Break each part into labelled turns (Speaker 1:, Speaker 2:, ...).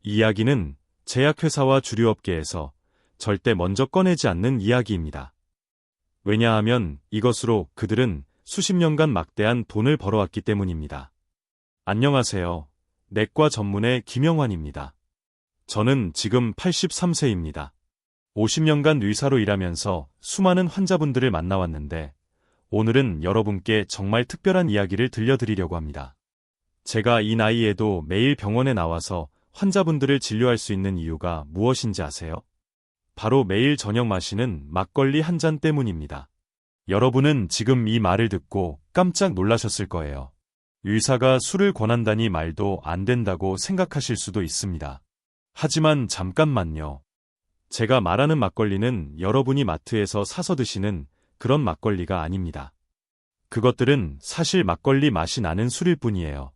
Speaker 1: 이 이야기는 제약회사와 주류업계에서 절대 먼저 꺼내지 않는 이야기입니다. 왜냐하면 이것으로 그들은 수십 년간 막대한 돈을 벌어왔기 때문입니다. 안녕하세요. 내과 전문의 김영환입니다. 저는 지금 83세입니다. 50년간 의사로 일하면서 수많은 환자분들을 만나왔는데 오늘은 여러분께 정말 특별한 이야기를 들려드리려고 합니다. 제가 이 나이에도 매일 병원에 나와서 환자분들을 진료할 수 있는 이유가 무엇인지 아세요? 바로 매일 저녁 마시는 막걸리 한 잔 때문입니다. 여러분은 지금 이 말을 듣고 깜짝 놀라셨을 거예요. 의사가 술을 권한다니 말도 안 된다고 생각하실 수도 있습니다. 하지만 잠깐만요. 제가 말하는 막걸리는 여러분이 마트에서 사서 드시는 그런 막걸리가 아닙니다. 그것들은 사실 막걸리 맛이 나는 술일 뿐이에요.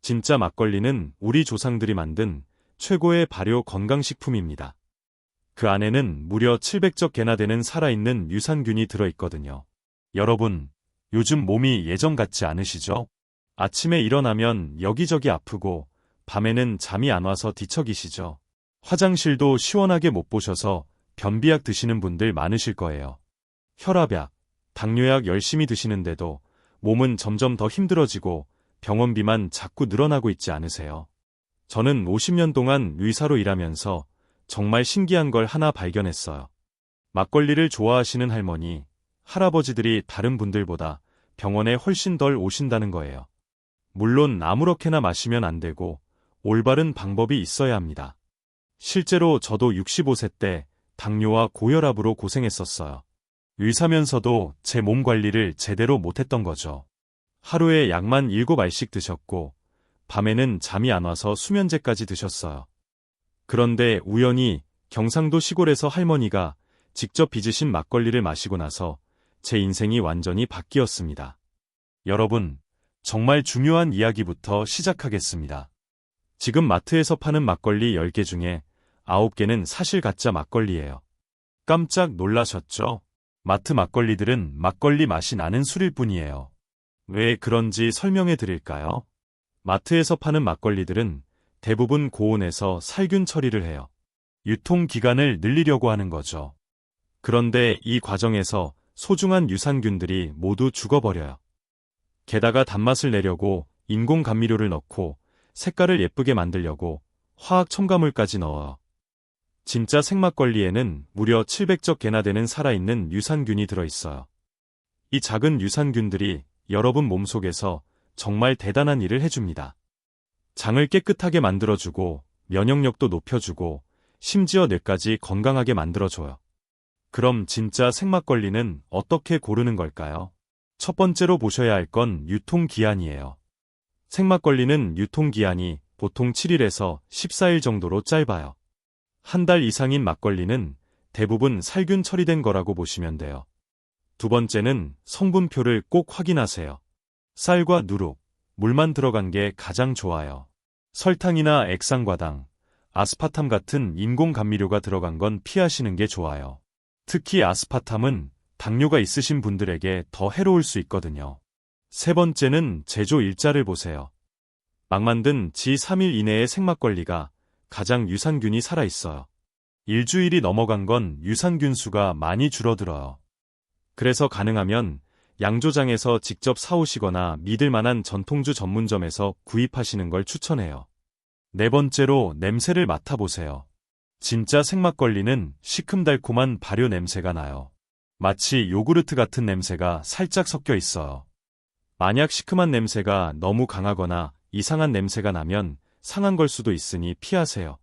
Speaker 1: 진짜 막걸리는 우리 조상들이 만든 최고의 발효 건강식품입니다. 그 안에는 무려 700적 개나 되는 살아있는 유산균이 들어있거든요. 여러분, 요즘 몸이 예전 같지 않으시죠? 아침에 일어나면 여기저기 아프고 밤에는 잠이 안 와서 뒤척이시죠? 화장실도 시원하게 못 보셔서 변비약 드시는 분들 많으실 거예요. 혈압약, 당뇨약 열심히 드시는데도 몸은 점점 더 힘들어지고 병원비만 자꾸 늘어나고 있지 않으세요? 저는 50년 동안 의사로 일하면서 정말 신기한 걸 하나 발견했어요. 막걸리를 좋아하시는 할머니, 할아버지들이 다른 분들보다 병원에 훨씬 덜 오신다는 거예요. 물론 아무렇게나 마시면 안 되고 올바른 방법이 있어야 합니다. 실제로 저도 65세 때 당뇨와 고혈압으로 고생했었어요. 의사면서도 제 몸 관리를 제대로 못했던 거죠. 하루에 약만 7알씩 드셨고 밤에는 잠이 안 와서 수면제까지 드셨어요. 그런데 우연히 경상도 시골에서 할머니가 직접 빚으신 막걸리를 마시고 나서 제 인생이 완전히 바뀌었습니다. 여러분, 정말 중요한 이야기부터 시작하겠습니다. 지금 마트에서 파는 막걸리 10개 중에 9개는 사실 가짜 막걸리예요. 깜짝 놀라셨죠? 마트 막걸리들은 막걸리 맛이 나는 술일 뿐이에요. 왜 그런지 설명해 드릴까요? 마트에서 파는 막걸리들은 대부분 고온에서 살균 처리를 해요. 유통기간을 늘리려고 하는 거죠. 그런데 이 과정에서 소중한 유산균들이 모두 죽어버려요. 게다가 단맛을 내려고 인공 감미료를 넣고 색깔을 예쁘게 만들려고 화학 첨가물까지 넣어요. 진짜 생막걸리에는 무려 700적 개나 되는 살아있는 유산균이 들어있어요. 이 작은 유산균들이 여러분 몸속에서 정말 대단한 일을 해줍니다. 장을 깨끗하게 만들어주고 면역력도 높여주고 심지어 뇌까지 건강하게 만들어줘요. 그럼 진짜 생막걸리는 어떻게 고르는 걸까요? 첫 번째로 보셔야 할 건 유통기한이에요. 생막걸리는 유통기한이 보통 7일에서 14일 정도로 짧아요. 한 달 이상인 막걸리는 대부분 살균 처리된 거라고 보시면 돼요. 두 번째는 성분표를 꼭 확인하세요. 쌀과 누룩, 물만 들어간 게 가장 좋아요. 설탕이나 액상과당, 아스파탐 같은 인공 감미료가 들어간 건 피하시는 게 좋아요. 특히 아스파탐은 당뇨가 있으신 분들에게 더 해로울 수 있거든요. 세 번째는 제조 일자를 보세요. 막 만든 지 3일 이내의 생막걸리가 가장 유산균이 살아있어요. 일주일이 넘어간 건 유산균 수가 많이 줄어들어요. 그래서 가능하면 양조장에서 직접 사오시거나 믿을 만한 전통주 전문점에서 구입하시는 걸 추천해요. 네 번째로 냄새를 맡아보세요. 진짜 생막걸리는 시큼달콤한 발효 냄새가 나요. 마치 요구르트 같은 냄새가 살짝 섞여 있어요. 만약 시큼한 냄새가 너무 강하거나 이상한 냄새가 나면 상한 걸 수도 있으니 피하세요.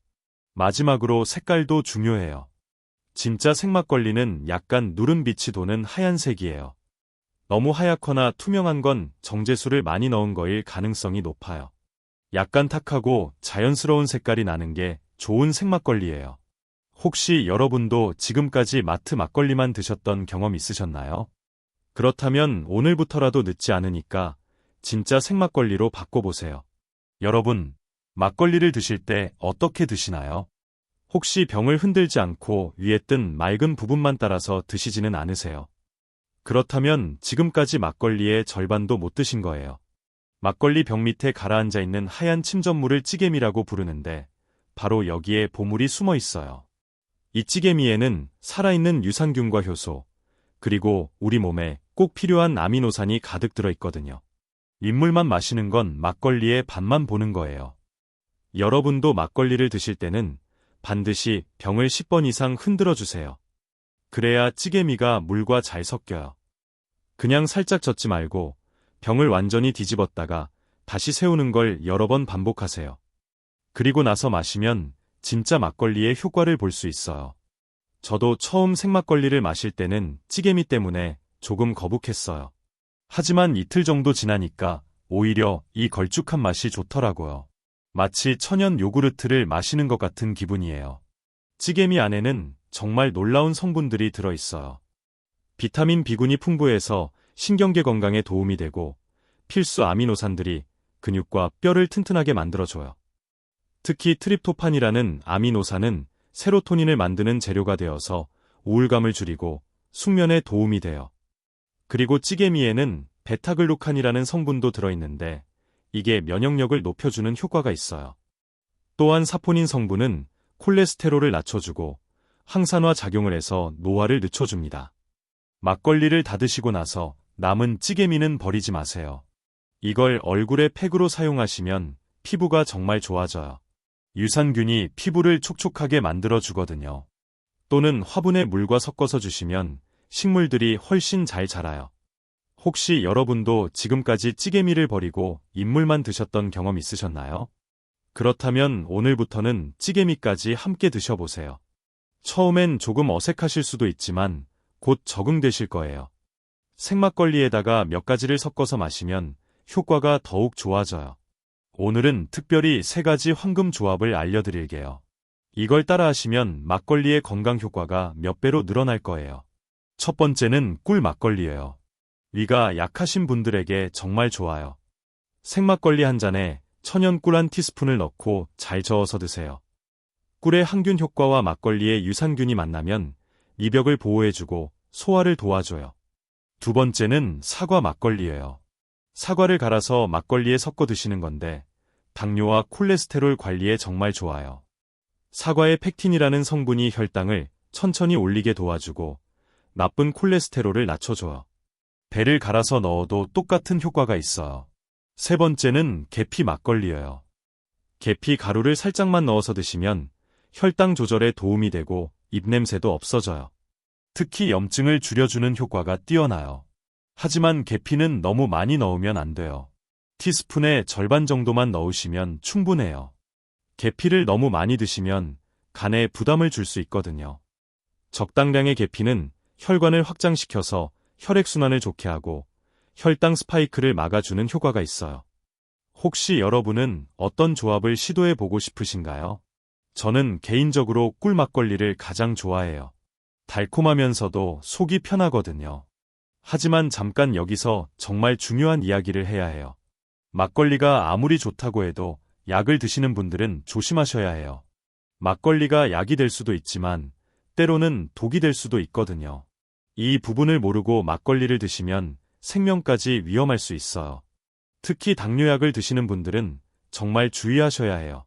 Speaker 1: 마지막으로 색깔도 중요해요. 진짜 생막걸리는 약간 누른빛이 도는 하얀색이에요. 너무 하얗거나 투명한 건 정제수를 많이 넣은 거일 가능성이 높아요. 약간 탁하고 자연스러운 색깔이 나는 게 좋은 생막걸리예요. 혹시 여러분도 지금까지 마트 막걸리만 드셨던 경험 있으셨나요? 그렇다면 오늘부터라도 늦지 않으니까 진짜 생막걸리로 바꿔보세요. 여러분, 막걸리를 드실 때 어떻게 드시나요? 혹시 병을 흔들지 않고 위에 뜬 맑은 부분만 따라서 드시지는 않으세요? 그렇다면 지금까지 막걸리의 절반도 못 드신 거예요. 막걸리 병 밑에 가라앉아 있는 하얀 침전물을 찌개미라고 부르는데 바로 여기에 보물이 숨어 있어요. 이 찌개미에는 살아있는 유산균과 효소, 그리고 우리 몸에 꼭 필요한 아미노산이 가득 들어 있거든요. 민물만 마시는 건 막걸리의 맛만 보는 거예요. 여러분도 막걸리를 드실 때는 반드시 병을 10번 이상 흔들어 주세요. 그래야 찌개미가 물과 잘 섞여요. 그냥 살짝 젓지 말고 병을 완전히 뒤집었다가 다시 세우는 걸 여러 번 반복하세요. 그리고 나서 마시면 진짜 막걸리의 효과를 볼 수 있어요. 저도 처음 생막걸리를 마실 때는 찌개미 때문에 조금 거북했어요. 하지만 이틀 정도 지나니까 오히려 이 걸쭉한 맛이 좋더라고요. 마치 천연 요구르트를 마시는 것 같은 기분이에요. 찌개미 안에는 정말 놀라운 성분들이 들어있어요. 비타민 B군이 풍부해서 신경계 건강에 도움이 되고 필수 아미노산들이 근육과 뼈를 튼튼하게 만들어줘요. 특히 트립토판이라는 아미노산은 세로토닌을 만드는 재료가 되어서 우울감을 줄이고 숙면에 도움이 돼요. 그리고 찌개미에는 베타글루칸이라는 성분도 들어있는데 이게 면역력을 높여주는 효과가 있어요. 또한 사포닌 성분은 콜레스테롤을 낮춰주고 항산화 작용을 해서 노화를 늦춰줍니다. 막걸리를 다 드시고 나서 남은 찌개미는 버리지 마세요. 이걸 얼굴에 팩으로 사용하시면 피부가 정말 좋아져요. 유산균이 피부를 촉촉하게 만들어주거든요. 또는 화분에 물과 섞어서 주시면 식물들이 훨씬 잘 자라요. 혹시 여러분도 지금까지 찌개미를 버리고 인물만 드셨던 경험 있으셨나요? 그렇다면 오늘부터는 찌개미까지 함께 드셔보세요. 처음엔 조금 어색하실 수도 있지만 곧 적응되실 거예요. 생막걸리에다가 몇 가지를 섞어서 마시면 효과가 더욱 좋아져요. 오늘은 특별히 3가지 황금 조합을 알려드릴게요. 이걸 따라하시면 막걸리의 건강 효과가 몇 배로 늘어날 거예요. 첫 번째는 꿀 막걸리예요. 위가 약하신 분들에게 정말 좋아요. 생막걸리 한 잔에 천연 꿀 1티스푼을 넣고 잘 저어서 드세요. 꿀의 항균 효과와 막걸리의 유산균이 만나면 미벽을 보호해주고 소화를 도와줘요. 두 번째는 사과 막걸리예요. 사과를 갈아서 막걸리에 섞어 드시는 건데 당뇨와 콜레스테롤 관리에 정말 좋아요. 사과의 펙틴이라는 성분이 혈당을 천천히 올리게 도와주고 나쁜 콜레스테롤을 낮춰줘요. 배를 갈아서 넣어도 똑같은 효과가 있어요. 세 번째는 계피 막걸리예요. 계피 가루를 살짝만 넣어서 드시면 혈당 조절에 도움이 되고 입냄새도 없어져요. 특히 염증을 줄여주는 효과가 뛰어나요. 하지만 계피는 너무 많이 넣으면 안 돼요. 티스푼의 절반 정도만 넣으시면 충분해요. 계피를 너무 많이 드시면 간에 부담을 줄 수 있거든요. 적당량의 계피는 혈관을 확장시켜서 혈액순환을 좋게 하고 혈당 스파이크를 막아주는 효과가 있어요. 혹시 여러분은 어떤 조합을 시도해보고 싶으신가요? 저는 개인적으로 꿀 막걸리를 가장 좋아해요. 달콤하면서도 속이 편하거든요. 하지만 잠깐 여기서 정말 중요한 이야기를 해야 해요. 막걸리가 아무리 좋다고 해도 약을 드시는 분들은 조심하셔야 해요. 막걸리가 약이 될 수도 있지만 때로는 독이 될 수도 있거든요. 이 부분을 모르고 막걸리를 드시면 생명까지 위험할 수 있어요. 특히 당뇨약을 드시는 분들은 정말 주의하셔야 해요.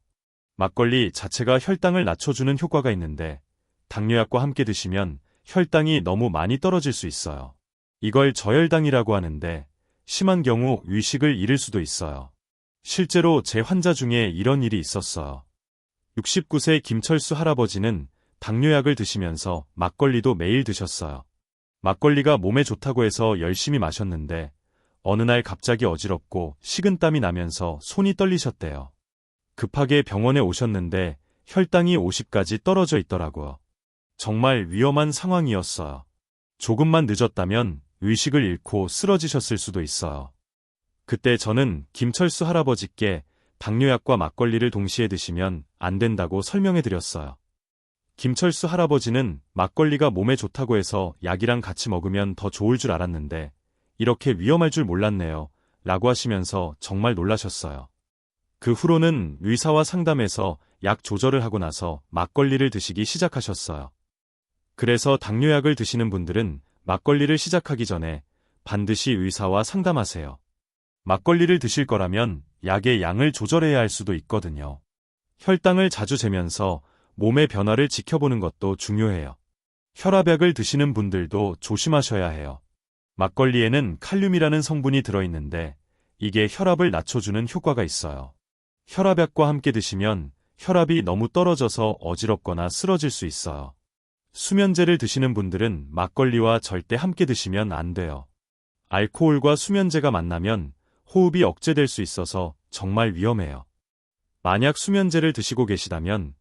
Speaker 1: 막걸리 자체가 혈당을 낮춰주는 효과가 있는데 당뇨약과 함께 드시면 혈당이 너무 많이 떨어질 수 있어요. 이걸 저혈당이라고 하는데 심한 경우 의식을 잃을 수도 있어요. 실제로 제 환자 중에 이런 일이 있었어요. 69세 김철수 할아버지는 당뇨약을 드시면서 막걸리도 매일 드셨어요. 막걸리가 몸에 좋다고 해서 열심히 마셨는데 어느 날 갑자기 어지럽고 식은땀이 나면서 손이 떨리셨대요. 급하게 병원에 오셨는데 혈당이 50까지 떨어져 있더라고요. 정말 위험한 상황이었어요. 조금만 늦었다면 의식을 잃고 쓰러지셨을 수도 있어요. 그때 저는 김철수 할아버지께 당뇨약과 막걸리를 동시에 드시면 안 된다고 설명해 드렸어요. 김철수 할아버지는 막걸리가 몸에 좋다고 해서 약이랑 같이 먹으면 더 좋을 줄 알았는데 이렇게 위험할 줄 몰랐네요. 라고 하시면서 정말 놀라셨어요. 그 후로는 의사와 상담해서 약 조절을 하고 나서 막걸리를 드시기 시작하셨어요. 그래서 당뇨약을 드시는 분들은 막걸리를 시작하기 전에 반드시 의사와 상담하세요. 막걸리를 드실 거라면 약의 양을 조절해야 할 수도 있거든요. 혈당을 자주 재면서 몸의 변화를 지켜보는 것도 중요해요. 혈압약을 드시는 분들도 조심하셔야 해요. 막걸리에는 칼륨이라는 성분이 들어있는데 이게 혈압을 낮춰주는 효과가 있어요. 혈압약과 함께 드시면 혈압이 너무 떨어져서 어지럽거나 쓰러질 수 있어요. 수면제를 드시는 분들은 막걸리와 절대 함께 드시면 안 돼요. 알코올과 수면제가 만나면 호흡이 억제될 수 있어서 정말 위험해요. 만약 수면제를 드시고 계시다면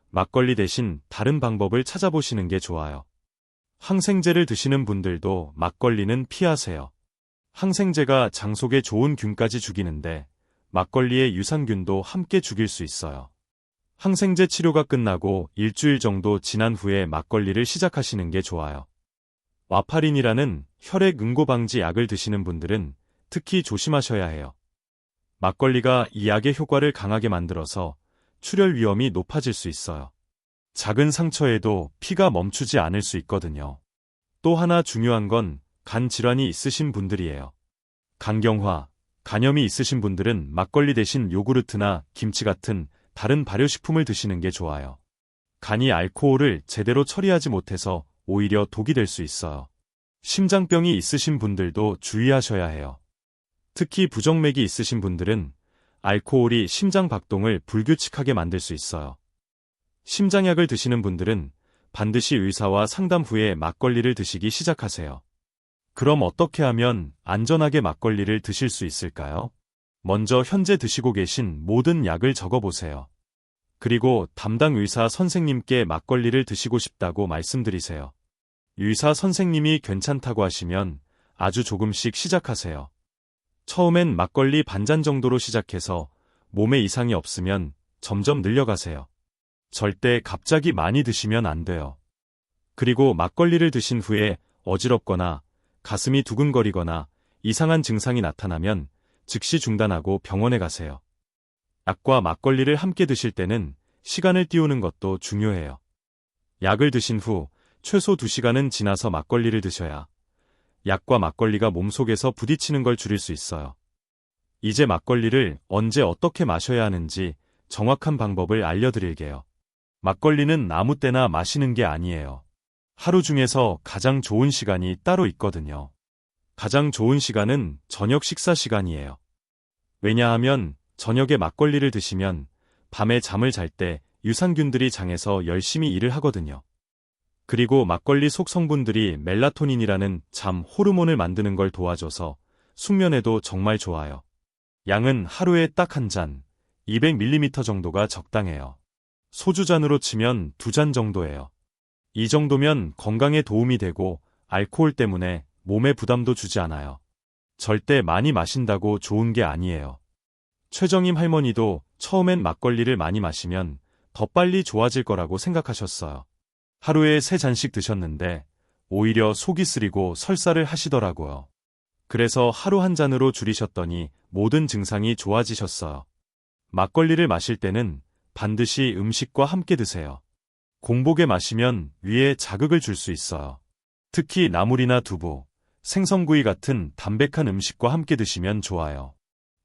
Speaker 1: 막걸리 대신 다른 방법을 찾아보시는 게 좋아요. 항생제를 드시는 분들도 막걸리는 피하세요. 항생제가 장 속에 좋은 균까지 죽이는데 막걸리의 유산균도 함께 죽일 수 있어요. 항생제 치료가 끝나고 일주일 정도 지난 후에 막걸리를 시작하시는 게 좋아요. 와파린이라는 혈액 응고 방지 약을 드시는 분들은 특히 조심하셔야 해요. 막걸리가 이 약의 효과를 강하게 만들어서 출혈 위험이 높아질 수 있어요. 작은 상처에도 피가 멈추지 않을 수 있거든요. 또 하나 중요한 건 간 질환이 있으신 분들이에요. 간경화, 간염이 있으신 분들은 막걸리 대신 요구르트나 김치 같은 다른 발효식품을 드시는 게 좋아요. 간이 알코올을 제대로 처리하지 못해서 오히려 독이 될 수 있어요. 심장병이 있으신 분들도 주의하셔야 해요. 특히 부정맥이 있으신 분들은 알코올이 심장 박동을 불규칙하게 만들 수 있어요. 심장약을 드시는 분들은 반드시 의사와 상담 후에 막걸리를 드시기 시작하세요. 그럼 어떻게 하면 안전하게 막걸리를 드실 수 있을까요? 먼저 현재 드시고 계신 모든 약을 적어보세요. 그리고 담당 의사 선생님께 막걸리를 드시고 싶다고 말씀드리세요. 의사 선생님이 괜찮다고 하시면 아주 조금씩 시작하세요. 처음엔 막걸리 반잔 정도로 시작해서 몸에 이상이 없으면 점점 늘려가세요. 절대 갑자기 많이 드시면 안 돼요. 그리고 막걸리를 드신 후에 어지럽거나 가슴이 두근거리거나 이상한 증상이 나타나면 즉시 중단하고 병원에 가세요. 약과 막걸리를 함께 드실 때는 시간을 띄우는 것도 중요해요. 약을 드신 후 최소 2시간은 지나서 막걸리를 드셔야 약과 막걸리가 몸속에서 부딪히는 걸 줄일 수 있어요. 이제 막걸리를 언제 어떻게 마셔야 하는지 정확한 방법을 알려드릴게요. 막걸리는 아무 때나 마시는 게 아니에요. 하루 중에서 가장 좋은 시간이 따로 있거든요. 가장 좋은 시간은 저녁 식사 시간이에요. 왜냐하면 저녁에 막걸리를 드시면 밤에 잠을 잘 때 유산균들이 장에서 열심히 일을 하거든요. 그리고 막걸리 속 성분들이 멜라토닌이라는 잠 호르몬을 만드는 걸 도와줘서 숙면에도 정말 좋아요. 양은 하루에 딱 한 잔, 200ml 정도가 적당해요. 소주잔으로 치면 2잔 정도예요. 이 정도면 건강에 도움이 되고 알코올 때문에 몸에 부담도 주지 않아요. 절대 많이 마신다고 좋은 게 아니에요. 최정임 할머니도 처음엔 막걸리를 많이 마시면 더 빨리 좋아질 거라고 생각하셨어요. 하루에 3잔씩 드셨는데 오히려 속이 쓰리고 설사를 하시더라고요. 그래서 하루 한 잔으로 줄이셨더니 모든 증상이 좋아지셨어요. 막걸리를 마실 때는 반드시 음식과 함께 드세요. 공복에 마시면 위에 자극을 줄 수 있어요. 특히 나물이나 두부, 생선구이 같은 담백한 음식과 함께 드시면 좋아요.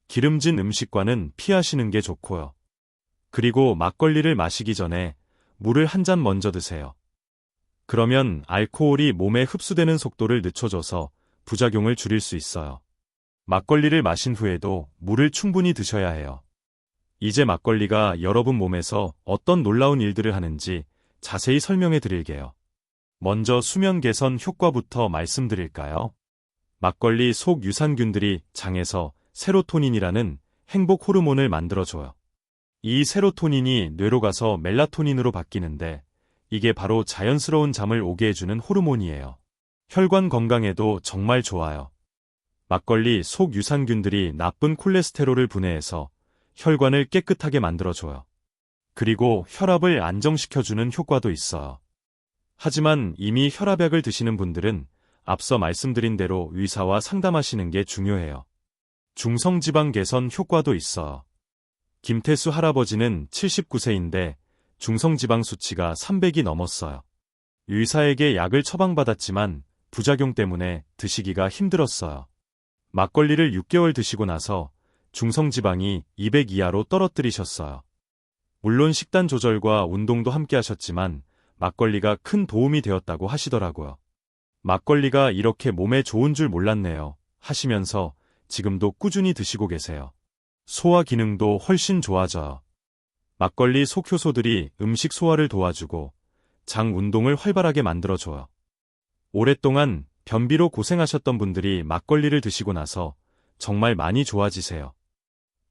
Speaker 1: 기름진 음식과는 피하시는 게 좋고요. 그리고 막걸리를 마시기 전에 물을 한 잔 먼저 드세요. 그러면 알코올이 몸에 흡수되는 속도를 늦춰줘서 부작용을 줄일 수 있어요. 막걸리를 마신 후에도 물을 충분히 드셔야 해요. 이제 막걸리가 여러분 몸에서 어떤 놀라운 일들을 하는지 자세히 설명해 드릴게요. 먼저 수면 개선 효과부터 말씀드릴까요? 막걸리 속 유산균들이 장에서 세로토닌이라는 행복 호르몬을 만들어줘요. 이 세로토닌이 뇌로 가서 멜라토닌으로 바뀌는데 이게 바로 자연스러운 잠을 오게 해주는 호르몬이에요. 혈관 건강에도 정말 좋아요. 막걸리 속 유산균들이 나쁜 콜레스테롤을 분해해서 혈관을 깨끗하게 만들어줘요. 그리고 혈압을 안정시켜주는 효과도 있어요. 하지만 이미 혈압약을 드시는 분들은 앞서 말씀드린 대로 의사와 상담하시는 게 중요해요. 중성지방 개선 효과도 있어요. 김태수 할아버지는 79세인데 중성지방 수치가 300이 넘었어요. 의사에게 약을 처방받았지만 부작용 때문에 드시기가 힘들었어요. 막걸리를 6개월 드시고 나서 중성지방이 200 이하로 떨어뜨리셨어요. 물론 식단 조절과 운동도 함께 하셨지만 막걸리가 큰 도움이 되었다고 하시더라고요. 막걸리가 이렇게 몸에 좋은 줄 몰랐네요. 하시면서 지금도 꾸준히 드시고 계세요. 소화 기능도 훨씬 좋아져요. 막걸리 속효소들이 음식 소화를 도와주고 장 운동을 활발하게 만들어줘요. 오랫동안 변비로 고생하셨던 분들이 막걸리를 드시고 나서 정말 많이 좋아지세요.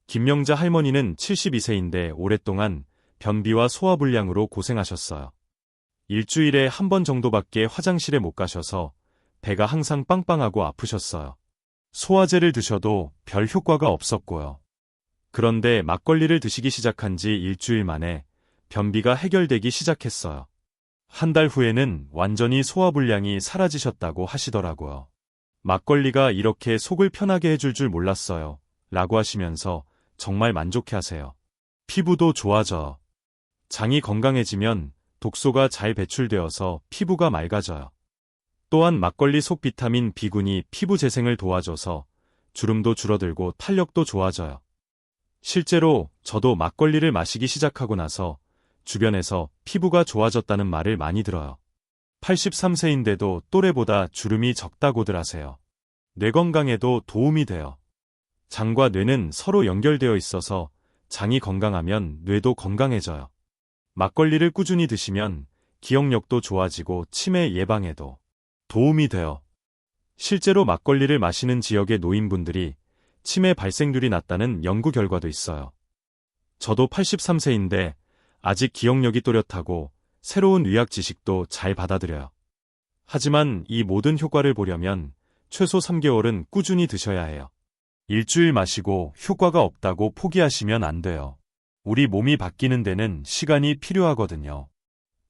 Speaker 1: 김명자 할머니는 72세인데 오랫동안 변비와 소화불량으로 고생하셨어요. 일주일에 한 번 정도밖에 화장실에 못 가셔서 배가 항상 빵빵하고 아프셨어요. 소화제를 드셔도 별 효과가 없었고요. 그런데 막걸리를 드시기 시작한 지 일주일 만에 변비가 해결되기 시작했어요. 한 달 후에는 완전히 소화불량이 사라지셨다고 하시더라고요. 막걸리가 이렇게 속을 편하게 해줄 줄 몰랐어요. 라고 하시면서 정말 만족해 하세요. 피부도 좋아져요. 장이 건강해지면 독소가 잘 배출되어서 피부가 맑아져요. 또한 막걸리 속 비타민 B군이 피부 재생을 도와줘서 주름도 줄어들고 탄력도 좋아져요. 실제로 저도 막걸리를 마시기 시작하고 나서 주변에서 피부가 좋아졌다는 말을 많이 들어요. 83세인데도 또래보다 주름이 적다고들 하세요. 뇌 건강에도 도움이 돼요. 장과 뇌는 서로 연결되어 있어서 장이 건강하면 뇌도 건강해져요. 막걸리를 꾸준히 드시면 기억력도 좋아지고 치매 예방에도 도움이 돼요. 실제로 막걸리를 마시는 지역의 노인분들이 치매 발생률이 낮다는 연구 결과도 있어요. 저도 83세인데 아직 기억력이 또렷하고 새로운 의학 지식도 잘 받아들여요. 하지만 이 모든 효과를 보려면 최소 3개월은 꾸준히 드셔야 해요. 일주일 마시고 효과가 없다고 포기하시면 안 돼요. 우리 몸이 바뀌는 데는 시간이 필요하거든요.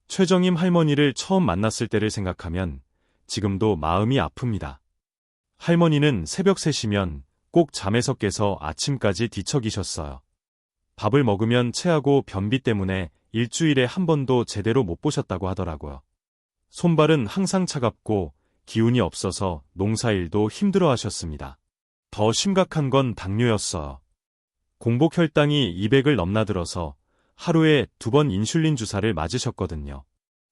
Speaker 1: 최정임 할머니를 처음 만났을 때를 생각하면 지금도 마음이 아픕니다. 할머니는 새벽 3시면 꼭 잠에서 깨서 아침까지 뒤척이셨어요. 밥을 먹으면 체하고 변비 때문에 일주일에 한 번도 제대로 못 보셨다고 하더라고요. 손발은 항상 차갑고 기운이 없어서 농사일도 힘들어 하셨습니다. 더 심각한 건 당뇨였어요. 공복 혈당이 200을 넘나들어서 하루에 2번 인슐린 주사를 맞으셨거든요.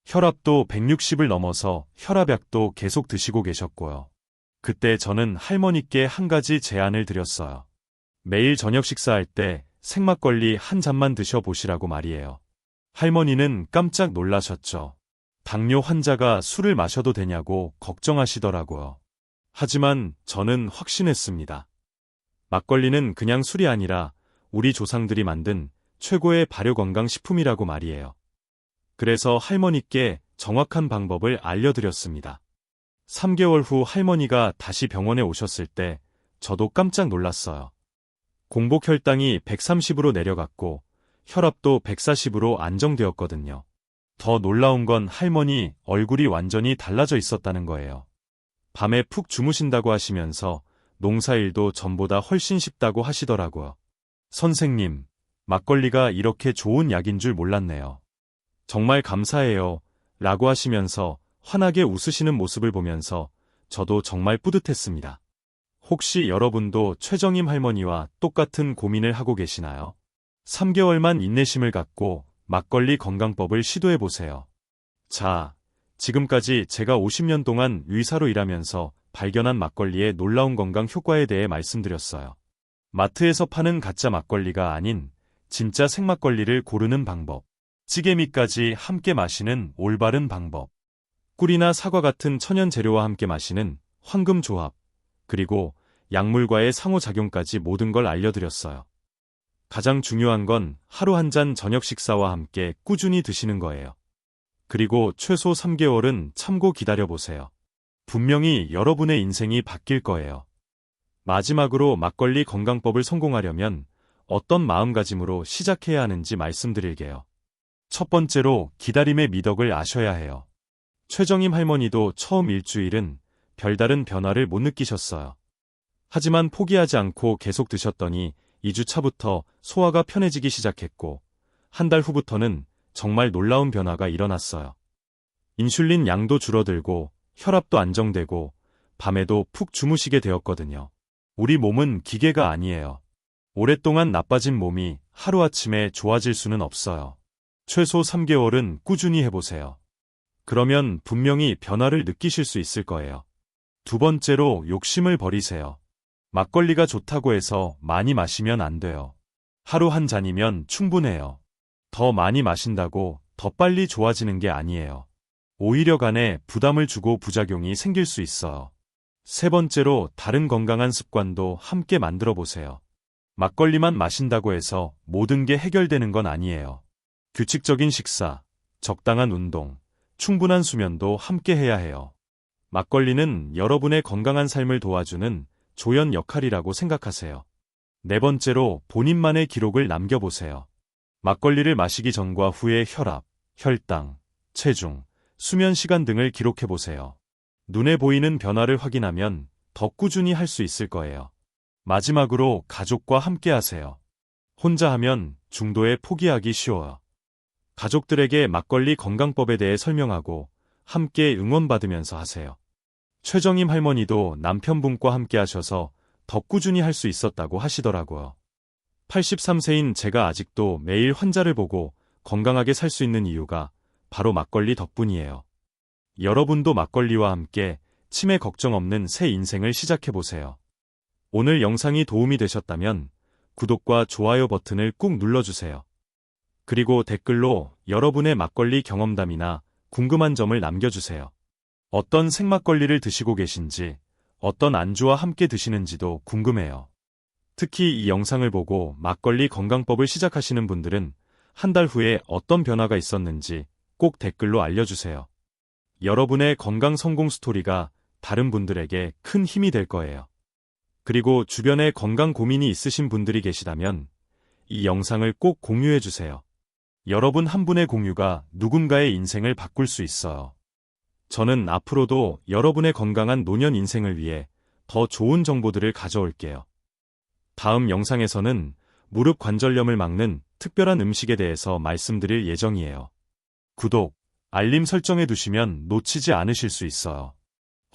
Speaker 1: 혈압도 160을 넘어서 혈압약도 계속 드시고 계셨고요. 그때 저는 할머니께 한 가지 제안을 드렸어요. 매일 저녁 식사할 때 생막걸리 한 잔만 드셔보시라고 말이에요. 할머니는 깜짝 놀라셨죠. 당뇨 환자가 술을 마셔도 되냐고 걱정하시더라고요. 하지만 저는 확신했습니다. 막걸리는 그냥 술이 아니라 우리 조상들이 만든 최고의 발효건강식품이라고 말이에요. 그래서 할머니께 정확한 방법을 알려드렸습니다. 3개월 후 할머니가 다시 병원에 오셨을 때 저도 깜짝 놀랐어요. 공복 혈당이 130으로 내려갔고 혈압도 140으로 안정되었거든요. 더 놀라운 건 할머니 얼굴이 완전히 달라져 있었다는 거예요. 밤에 푹 주무신다고 하시면서 농사일도 전보다 훨씬 쉽다고 하시더라고요. 선생님, 막걸리가 이렇게 좋은 약인 줄 몰랐네요. 정말 감사해요. 라고 하시면서 환하게 웃으시는 모습을 보면서 저도 정말 뿌듯했습니다. 혹시 여러분도 최정임 할머니와 똑같은 고민을 하고 계시나요? 3개월만 인내심을 갖고 막걸리 건강법을 시도해보세요. 자, 지금까지 제가 50년 동안 의사로 일하면서 발견한 막걸리의 놀라운 건강 효과에 대해 말씀드렸어요. 마트에서 파는 가짜 막걸리가 아닌 진짜 생막걸리를 고르는 방법. 찌개미까지 함께 마시는 올바른 방법. 꿀이나 사과 같은 천연 재료와 함께 마시는 황금조합. 그리고 약물과의 상호작용까지 모든 걸 알려드렸어요. 가장 중요한 건 하루 한 잔 저녁 식사와 함께 꾸준히 드시는 거예요. 그리고 최소 3개월은 참고 기다려보세요. 분명히 여러분의 인생이 바뀔 거예요. 마지막으로 막걸리 건강법을 성공하려면 어떤 마음가짐으로 시작해야 하는지 말씀드릴게요. 첫 번째로 기다림의 미덕을 아셔야 해요. 최정임 할머니도 처음 일주일은 별다른 변화를 못 느끼셨어요. 하지만 포기하지 않고 계속 드셨더니 2주 차부터 소화가 편해지기 시작했고 한 달 후부터는 정말 놀라운 변화가 일어났어요. 인슐린 양도 줄어들고 혈압도 안정되고 밤에도 푹 주무시게 되었거든요. 우리 몸은 기계가 아니에요. 오랫동안 나빠진 몸이 하루아침에 좋아질 수는 없어요. 최소 3개월은 꾸준히 해보세요. 그러면 분명히 변화를 느끼실 수 있을 거예요. 두 번째로 욕심을 버리세요. 막걸리가 좋다고 해서 많이 마시면 안 돼요. 하루 한 잔이면 충분해요. 더 많이 마신다고 더 빨리 좋아지는 게 아니에요. 오히려 간에 부담을 주고 부작용이 생길 수 있어요. 세 번째로 다른 건강한 습관도 함께 만들어 보세요. 막걸리만 마신다고 해서 모든 게 해결되는 건 아니에요. 규칙적인 식사, 적당한 운동, 충분한 수면도 함께 해야 해요. 막걸리는 여러분의 건강한 삶을 도와주는 조연 역할이라고 생각하세요. 네 번째로 본인만의 기록을 남겨보세요. 막걸리를 마시기 전과 후의 혈압, 혈당, 체중, 수면 시간 등을 기록해보세요. 눈에 보이는 변화를 확인하면 더 꾸준히 할 수 있을 거예요. 마지막으로 가족과 함께 하세요. 혼자 하면 중도에 포기하기 쉬워요. 가족들에게 막걸리 건강법에 대해 설명하고 함께 응원받으면서 하세요. 최정임 할머니도 남편분과 함께 하셔서 더 꾸준히 할 수 있었다고 하시더라고요. 83세인 제가 아직도 매일 환자를 보고 건강하게 살 수 있는 이유가 바로 막걸리 덕분이에요. 여러분도 막걸리와 함께 치매 걱정 없는 새 인생을 시작해보세요. 오늘 영상이 도움이 되셨다면 구독과 좋아요 버튼을 꾹 눌러주세요. 그리고 댓글로 여러분의 막걸리 경험담이나 궁금한 점을 남겨주세요. 어떤 생막걸리를 드시고 계신지, 어떤 안주와 함께 드시는지도 궁금해요. 특히 이 영상을 보고 막걸리 건강법을 시작하시는 분들은 한 달 후에 어떤 변화가 있었는지 꼭 댓글로 알려주세요. 여러분의 건강 성공 스토리가 다른 분들에게 큰 힘이 될 거예요. 그리고 주변에 건강 고민이 있으신 분들이 계시다면 이 영상을 꼭 공유해주세요. 여러분 한 분의 공유가 누군가의 인생을 바꿀 수 있어요. 저는 앞으로도 여러분의 건강한 노년 인생을 위해 더 좋은 정보들을 가져올게요. 다음 영상에서는 무릎 관절염을 막는 특별한 음식에 대해서 말씀드릴 예정이에요. 구독, 알림 설정해 두시면 놓치지 않으실 수 있어요.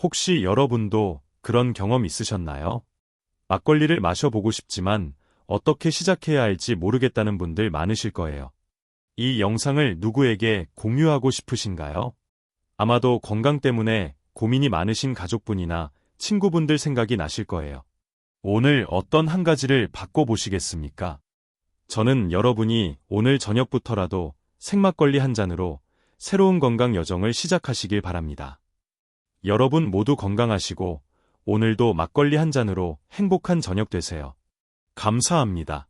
Speaker 1: 혹시 여러분도 그런 경험 있으셨나요? 막걸리를 마셔보고 싶지만 어떻게 시작해야 할지 모르겠다는 분들 많으실 거예요. 이 영상을 누구에게 공유하고 싶으신가요? 아마도 건강 때문에 고민이 많으신 가족분이나 친구분들 생각이 나실 거예요. 오늘 어떤 한 가지를 바꿔보시겠습니까? 저는 여러분이 오늘 저녁부터라도 생막걸리 한 잔으로 새로운 건강 여정을 시작하시길 바랍니다. 여러분 모두 건강하시고 오늘도 막걸리 한 잔으로 행복한 저녁 되세요. 감사합니다.